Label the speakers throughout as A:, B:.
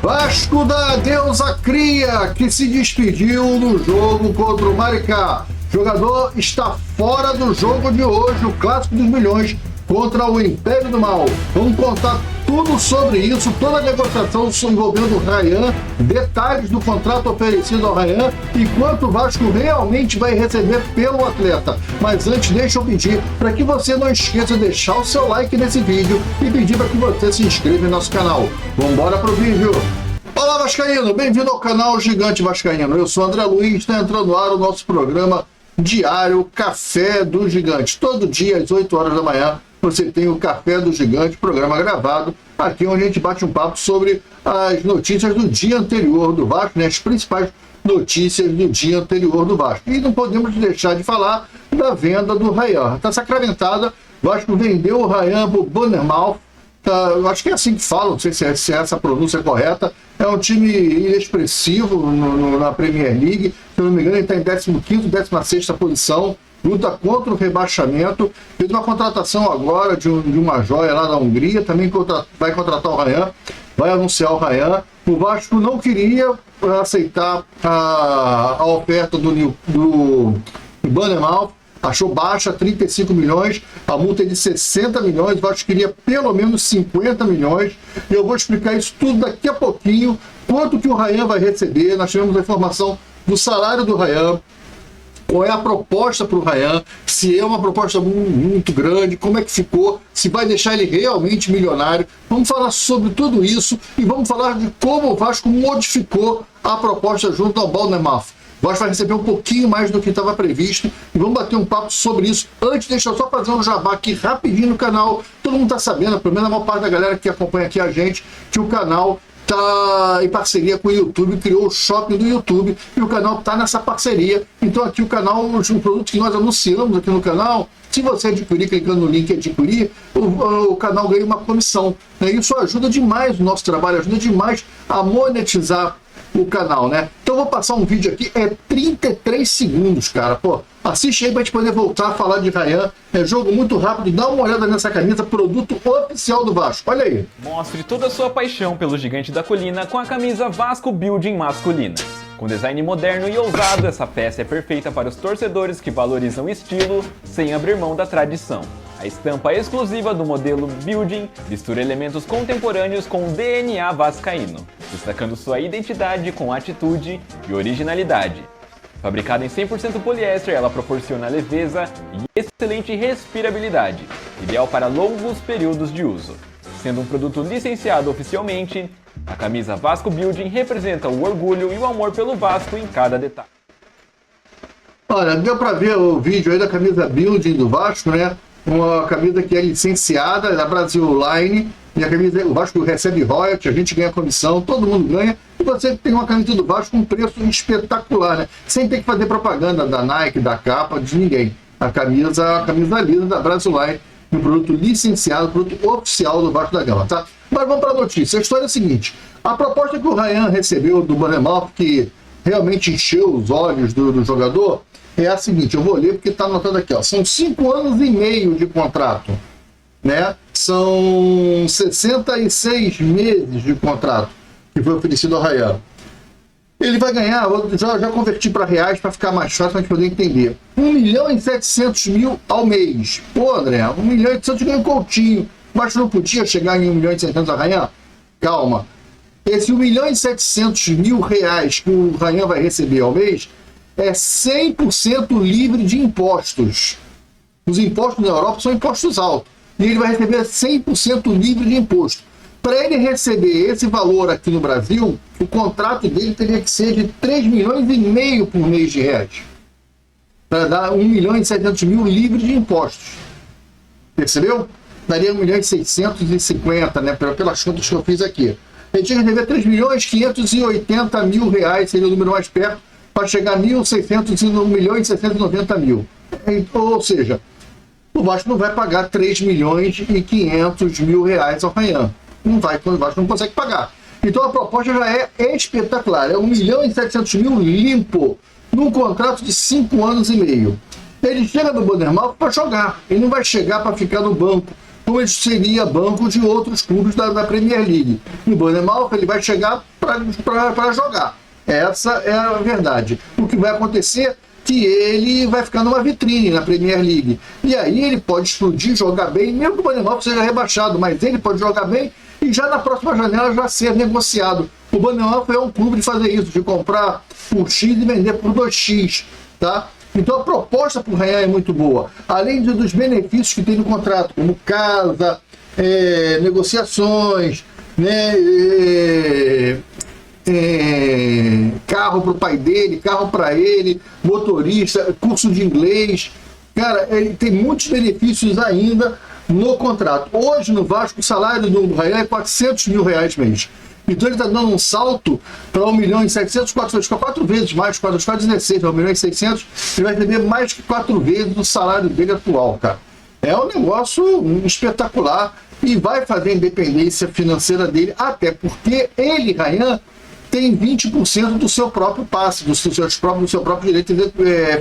A: Vasco da deusa cria, que se despediu no jogo contra o Maricá. Jogador está fora do jogo de hoje, o Clássico dos Milhões contra o Império do Mal. Vamos contar tudo sobre isso, toda a negociação envolvendo o Ryan, detalhes do contrato oferecido ao Ryan e quanto o Vasco realmente vai receber pelo atleta. Mas antes, deixa eu pedir para que você não esqueça de deixar o seu like nesse vídeo e pedir para que você se inscreva em nosso canal. Vamos embora pro vídeo. Olá, Vascaíno! Bem-vindo ao canal Gigante Vascaíno. Eu sou André Luiz, está entrando no ar o nosso programa diário Café do Gigante. Todo dia, às 8 horas da manhã, você tem o Café do Gigante, programa gravado, aqui onde a gente bate um papo sobre as notícias do dia anterior do Vasco, né? As principais notícias do dia anterior do Vasco. E não podemos deixar de falar da venda do Ryan. Está sacramentada, o Vasco vendeu o Ryan para o Bournemouth. Eu acho que é assim que falam, não sei se essa pronúncia é correta. É um time inexpressivo na Premier League, se eu não me engano ele está em 15º, 16ª posição, luta contra o rebaixamento. Fez uma contratação agora de uma joia lá da Hungria, também vai contratar o Ryan, vai anunciar o Ryan. O Vasco não queria aceitar a oferta do Bournemouth, achou baixa, 35 milhões, a multa é de 60 milhões, o Vasco queria pelo menos 50 milhões, e eu vou explicar isso tudo daqui a pouquinho, quanto que o Ryan vai receber. Nós tivemos a informação do salário do Ryan, qual é a proposta para o Ryan, se é uma proposta muito grande, como é que ficou, se vai deixar ele realmente milionário. Vamos falar sobre tudo isso e vamos falar de como o Vasco modificou a proposta junto ao Bournemouth. O Vasco vai receber um pouquinho mais do que estava previsto e vamos bater um papo sobre isso. Antes, deixa eu só fazer um jabá aqui rapidinho no canal. Todo mundo está sabendo, pelo menos a maior parte da galera que acompanha aqui a gente, que o canal está em parceria com o YouTube, criou o shopping do YouTube e o canal está nessa parceria. Então aqui o canal, um produto que nós anunciamos aqui no canal, se você adquirir, clicando no link adquirir, o canal ganha uma comissão. Isso ajuda demais o nosso trabalho, ajuda demais a monetizar o canal, né? Então eu vou passar um vídeo aqui, é 33 segundos, cara. Pô, assiste aí pra gente poder voltar a falar de Ryan. É jogo muito rápido, dá uma olhada nessa camisa, produto oficial do Vasco. Olha aí.
B: Mostre toda a sua paixão pelo Gigante da Colina com a camisa Vasco Building masculina. Com design moderno e ousado, essa peça é perfeita para os torcedores que valorizam o estilo sem abrir mão da tradição. A estampa exclusiva do modelo Building mistura elementos contemporâneos com o DNA vascaíno, destacando sua identidade com atitude e originalidade. Fabricada em 100% poliéster, ela proporciona leveza e excelente respirabilidade, ideal para longos períodos de uso. Sendo um produto licenciado oficialmente, a camisa Vasco Building representa o orgulho e o amor pelo Vasco em cada detalhe.
A: Olha, deu para ver o vídeo aí da camisa Building do Vasco, né? Uma camisa que é licenciada da Brasil Line, e a camisa, o Vasco recebe royalties, a gente ganha comissão, todo mundo ganha, e você tem uma camisa do Vasco com um preço espetacular, né? Sem ter que fazer propaganda da Nike, da capa, de ninguém. A camisa lisa da Brasil Line, um produto licenciado, produto oficial do Vasco da Gama, tá? Mas vamos para a notícia. A história é a seguinte: a proposta que o Ryan recebeu do Bournemouth, que realmente encheu os olhos do jogador, é a seguinte, eu vou ler porque está anotado aqui, ó. São 5 anos e meio de contrato, né? São 66 meses de contrato que foi oferecido ao Ryan. Ele vai ganhar, já converti para reais para ficar mais fácil para a gente poder entender, 1.700.000 ao mês. Pô, André, 1.700.000 ganha um Coutinho, mas não podia chegar em 1.700.000 ao Ryan? Calma. Esse 1.700.000 reais que o Ryan vai receber ao mês é 100% livre de impostos. Os impostos na Europa são impostos altos. E ele vai receber 100% livre de imposto. Para ele receber esse valor aqui no Brasil, o contrato dele teria que ser de 3,5 milhões por mês de reais. Para dar 1.700.000 livre de impostos. Percebeu? Daria 1.650.000, né? Pelas contas que eu fiz aqui. Ele tinha que receber 3.580.000 reais, seria o número mais perto, para chegar a 1.690.000. Ou seja, o Vasco não vai pagar 3.500.000 reais ao Ryan. Não vai, o Vasco não consegue pagar. Então a proposta já é espetacular. É 1.700.000 limpo, num contrato de 5 anos e meio. Ele chega no Bournemouth para jogar. Ele não vai chegar para ficar no banco, como ele seria banco de outros clubes da Premier League. No Bournemouth ele vai chegar para jogar. Essa é a verdade. O que vai acontecer é que ele vai ficar numa vitrine na Premier League. E aí ele pode explodir, jogar bem, mesmo que o Bournemouth seja rebaixado, mas ele pode jogar bem e já na próxima janela já ser negociado. O Bournemouth é um clube de fazer isso, de comprar por X e vender por 2X, tá? Então a proposta para o Ryan é muito boa. Além dos benefícios que tem no contrato, como casa, negociações, né, carro para o pai dele, carro para ele, motorista, curso de inglês. Cara, ele tem muitos benefícios ainda no contrato. Hoje no Vasco o salário do Ryan é 400 mil reais mês. Então ele está dando um salto para 1.700.000, 4 vezes mais, 4,16, 1.600.000, ele vai receber mais que 4 vezes o salário dele atual, cara. É um negócio espetacular e vai fazer a independência financeira dele, até porque ele, Ryan, tem 20% do seu próprio passe, do seu próprio direito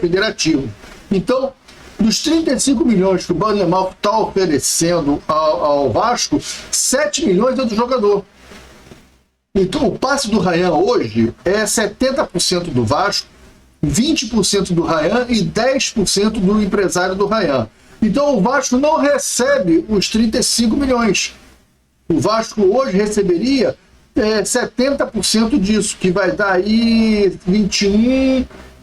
A: federativo. Então, dos 35 milhões que o Bournemouth está oferecendo ao Vasco, 7 milhões é do jogador. Então, o passe do Ryan hoje é 70% do Vasco, 20% do Ryan e 10% do empresário do Ryan. Então, o Vasco não recebe os 35 milhões. O Vasco hoje receberia 70% disso, que vai dar aí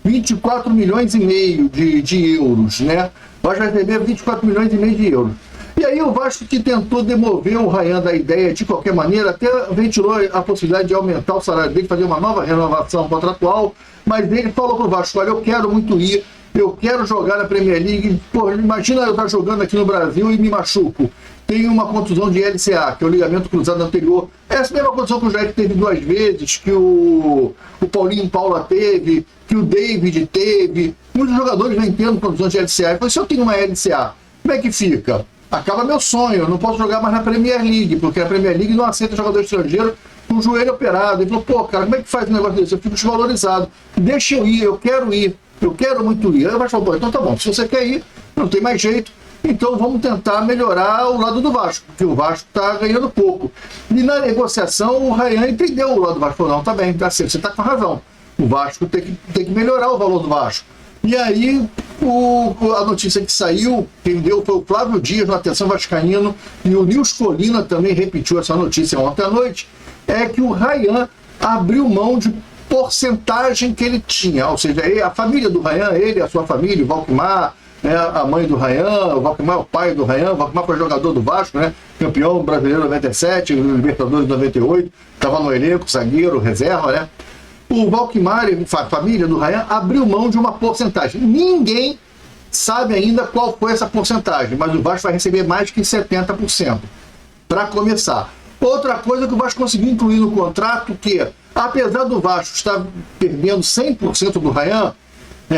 A: 24 milhões e meio de euros, né? O Vasco vai receber 24 milhões e meio de euros. E aí o Vasco, que tentou demover o Ryan da ideia de qualquer maneira, até ventilou a possibilidade de aumentar o salário dele, fazer uma nova renovação contratual, mas ele falou pro Vasco: olha, eu quero muito ir, eu quero jogar na Premier League. Pô, imagina eu estar jogando aqui no Brasil e me machuco. Tenho uma contusão de LCA, que é o ligamento cruzado anterior. Essa mesma contusão que o Jair teve 2 vezes, que o Paulinho Paula teve, que o David teve. Muitos jogadores vêm tendo contusão de LCA. Eu falei: se eu tenho uma LCA, como é que fica? Acaba meu sonho, eu não posso jogar mais na Premier League, porque a Premier League não aceita jogador estrangeiro com o joelho operado. Ele falou: pô, cara, como é que faz um negócio desse? Eu fico desvalorizado. Deixa eu ir, eu quero muito ir. Aí eu Vasco falou: então tá bom, se você quer ir, não tem mais jeito, então vamos tentar melhorar o lado do Vasco, porque o Vasco está ganhando pouco. E na negociação o Ryan entendeu o lado do Vasco, falou: não, tá bem, tá certo, você está com razão, o Vasco tem que melhorar o valor do Vasco. E aí a notícia que saiu, quem deu foi o Flávio Dias, no Atenção Vascaíno, e o Nils Colina também repetiu essa notícia ontem à noite, é que o Ryan abriu mão de porcentagem que ele tinha, ou seja, a família do Ryan, ele, a sua família, o Valquimar, né, a mãe do Ryan, o Valquimar é o pai do Ryan, o Valquimar foi jogador do Vasco, né, campeão brasileiro 97, Libertadores 98, estava no elenco, zagueiro, reserva, né? O Valquimar, a família do Ryan, abriu mão de uma porcentagem. Ninguém sabe ainda qual foi essa porcentagem, mas o Vasco vai receber mais que 70%, para começar. Outra coisa que o Vasco conseguiu incluir no contrato, que apesar do Vasco estar perdendo 100% do Ryan,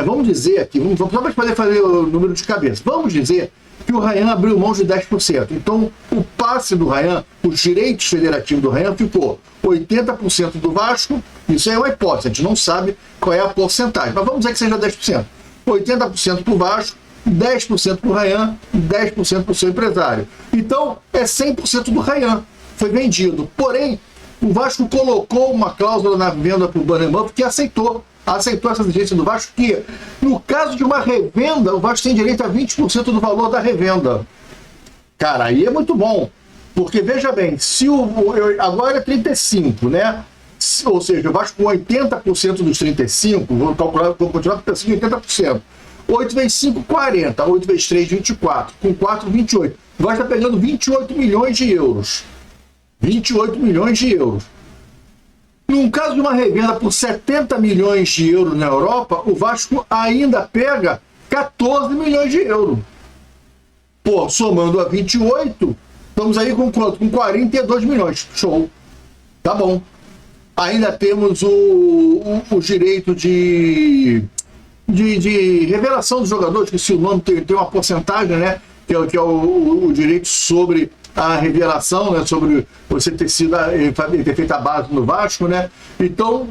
A: vamos dizer aqui, vamos só para poder fazer o número de cabeça, vamos dizer que o Ryan abriu mão de 10%. Então, o passe do Ryan, os direitos federativos do Ryan, ficou 80% do Vasco. Isso é uma hipótese, a gente não sabe qual é a porcentagem, mas vamos dizer que seja 10%. 80% para o Vasco, 10% para o Ryan, 10% para o seu empresário. Então, é 100% do Ryan, foi vendido. Porém, o Vasco colocou uma cláusula na venda para o Bournemouth que aceitou essa exigência do Vasco, que no caso de uma revenda, o Vasco tem direito a 20% do valor da revenda. Cara, aí é muito bom, porque veja bem, se agora é 35, né? Ou seja, o Vasco com 80% dos 35, vou continuar pensando em 80%. 8 vezes 5, 40. 8 vezes 3, 24. Com 4, 28. O Vasco está pegando 28 milhões de euros. 28 milhões de euros. Num caso de uma revenda por 70 milhões de euros na Europa, o Vasco ainda pega 14 milhões de euros. Pô, somando a 28, estamos aí com quanto? Com 42 milhões. Show. Tá bom. Ainda temos o direito de revelação dos jogadores, que se o nome tem uma porcentagem, né? Que é o direito sobre a revelação, né, sobre você ter feito a base no Vasco, né? Então,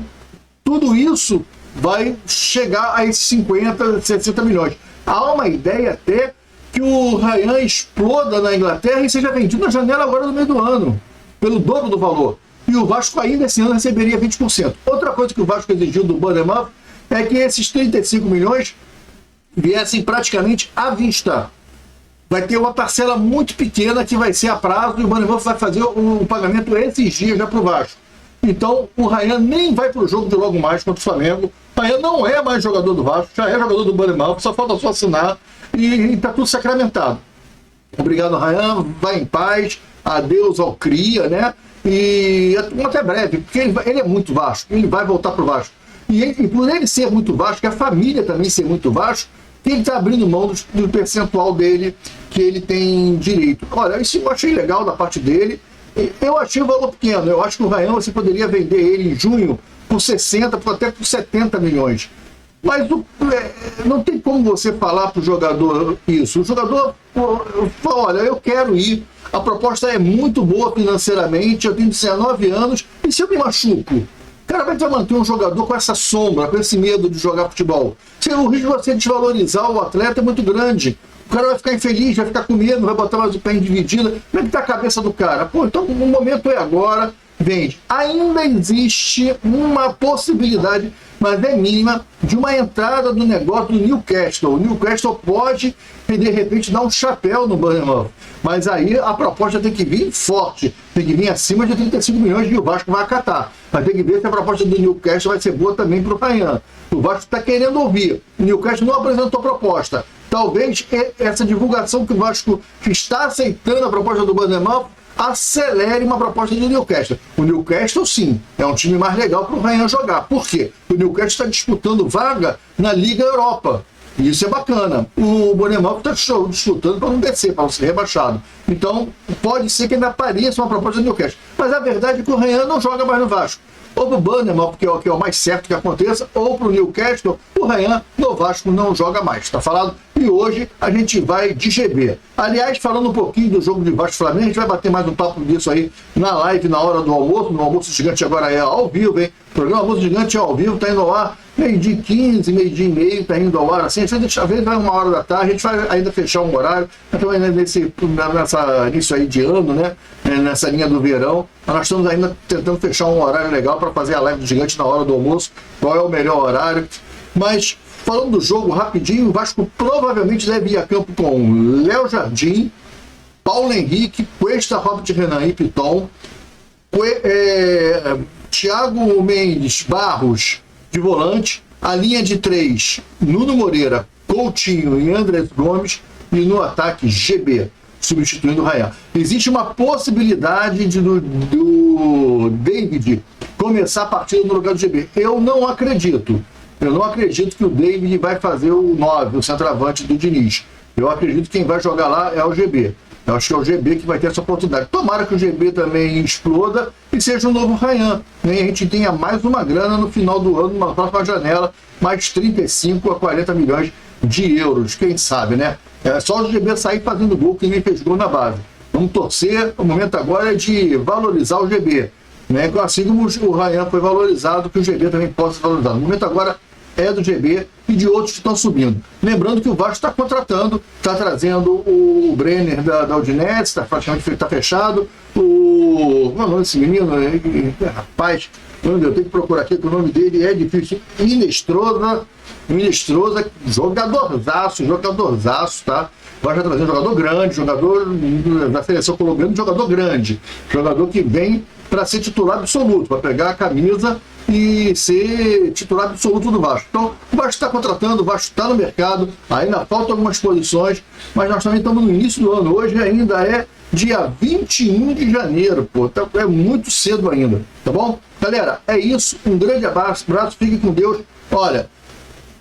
A: tudo isso vai chegar a esses 50, 60 milhões. Há uma ideia até que o Ryan exploda na Inglaterra e seja vendido na janela agora no meio do ano, pelo dobro do valor. e o Vasco ainda esse ano receberia 20%. Outra coisa que o Vasco exigiu do Bournemouth é que esses 35 milhões viessem praticamente à vista. Vai ter uma parcela muito pequena que vai ser a prazo e o Bournemouth vai fazer o pagamento esses dias já para o Vasco. Então o Ryan nem vai para o jogo de logo mais contra o Flamengo. O Ryan não é mais jogador do Vasco, já é jogador do Bournemouth, só falta só assinar e está tudo sacramentado. Obrigado, Ryan, vai em paz, adeus ao Cria, né? E até breve, porque ele é muito Vasco, ele vai voltar para o Vasco. E por ele ser muito Vasco, a família também ser muito Vasco, ele está abrindo mão do percentual dele que ele tem direito. Olha, isso eu achei legal da parte dele. Eu achei o valor pequeno. Eu acho que o Ryan você poderia vender ele em junho por 60, até por 70 milhões. Mas não tem como você falar para o jogador isso. O jogador fala, olha, eu quero ir. A proposta é muito boa financeiramente, eu tenho 19 anos, e se eu me machuco? O cara vai manter um jogador com essa sombra, com esse medo de jogar futebol. O risco de você desvalorizar o atleta é muito grande. O cara vai ficar infeliz, vai ficar com medo, vai botar mais o pé em dividida. Como é que está a cabeça do cara? Pô, então o momento é agora, vende. Ainda existe uma possibilidade, mas é mínima, de uma entrada do negócio do Newcastle. O Newcastle pode, de repente, dar um chapéu no Bournemouth. Mas aí a proposta tem que vir forte, tem que vir acima de 35 milhões e o Vasco vai acatar. Mas tem que ver se a proposta do Newcastle vai ser boa também para o Ryan. O Vasco está querendo ouvir. O Newcastle não apresentou proposta. Talvez essa divulgação que o Vasco está aceitando a proposta do Bournemouth acelere uma proposta do Newcastle. O Newcastle, sim, é um time mais legal para o Ryan jogar. Por quê? O Newcastle está disputando vaga na Liga Europa. E isso é bacana. O Bournemouth está disputando para não descer, para não ser rebaixado. Então, pode ser que ainda apareça uma proposta do Newcastle. Mas a verdade é que o Ryan não joga mais no Vasco. Ou para o Bournemouth, que é o mais certo que aconteça, ou para o Newcastle, o Ryan no Vasco não joga mais. Está falado? E hoje a gente vai de GB. Aliás, falando um pouquinho do jogo de Vasco e Flamengo, a gente vai bater mais um papo disso aí na live, na hora do almoço. No Almoço Gigante agora é ao vivo, hein? O programa Almoço Gigante é ao vivo, está indo ao ar. Meio-dia 15, meio-dia e meio, está indo ao ar assim. Às vezes vai 1h da tarde, a gente vai ainda fechar um horário. Então, nessa início aí de ano, né? Nessa linha do verão, nós estamos ainda tentando fechar um horário legal para fazer a live do Gigante na hora do almoço. Qual é o melhor horário? Mas, falando do jogo rapidinho, o Vasco provavelmente deve ir a campo com Léo Jardim, Paulo Henrique, Cuesta, Robert Renan e Piton, Thiago Mendes, Barros de volante, a linha de 3, Nuno Moreira, Coutinho e Andrés Gomes, e no ataque GB, substituindo o Ryan. Existe uma possibilidade do David começar a partida no lugar do GB. Eu não acredito que o David vai fazer o 9, o centroavante do Diniz. Eu acredito que quem vai jogar lá é o GB. Eu acho que é o GB que vai ter essa oportunidade. Tomara que o GB também exploda e seja um novo Ryan. E a gente tenha mais uma grana no final do ano, numa próxima janela, mais 35 a 40 milhões de euros. Quem sabe, né? É só o GB sair fazendo gol, que ninguém fez gol na base. Vamos torcer. O momento agora é de valorizar o GB. Né? Assim como o Ryan foi valorizado, que o GB também possa ser valorizado. O momento agora é do GB e de outros que estão subindo. Lembrando que o Vasco está contratando, está trazendo o Brenner da Udinese, está praticamente fechado. Como é o nome desse menino? Rapaz, eu tenho que procurar aqui, que o nome dele é difícil. Inestrosa, jogadorzaço, tá? Vai já trazer um jogador grande, jogador da seleção colombiana, jogador grande, jogador que vem para ser titular absoluto, para pegar a camisa e ser titular absoluto do Vasco. Então, o Vasco está contratando, o Vasco está no mercado, ainda faltam algumas posições, mas nós também estamos no início do ano. Hoje ainda é dia 21 de janeiro, pô, é muito cedo ainda, tá bom? Galera, é isso, um grande abraço, fiquem com Deus. Olha,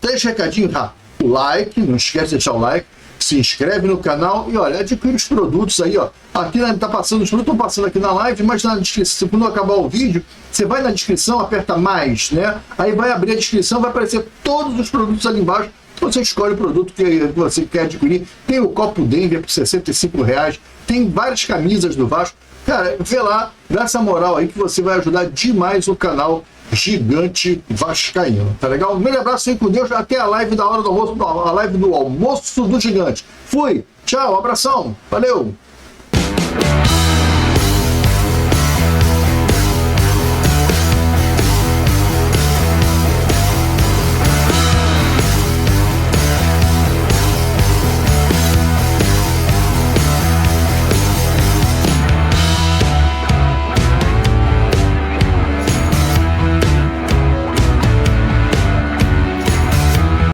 A: 3 recadinhos rápidos. O like, não esquece de deixar o like, se inscreve no canal e olha, adquire os produtos aí, ó. Aqui tá passando os produtos, estão passando aqui na live, mas na descrição, quando acabar o vídeo, você vai na descrição, aperta mais, né? Aí vai abrir a descrição, vai aparecer todos os produtos ali embaixo. Você escolhe o produto que você quer adquirir. Tem o copo Denver por R$65, tem várias camisas do Vasco. Cara, vê lá, dá essa moral aí que você vai ajudar demais o canal Gigante Vascaíno, tá legal? Um grande abraço aí com Deus, até a live da hora do almoço, a live do Almoço do Gigante. Fui, tchau, abração, valeu!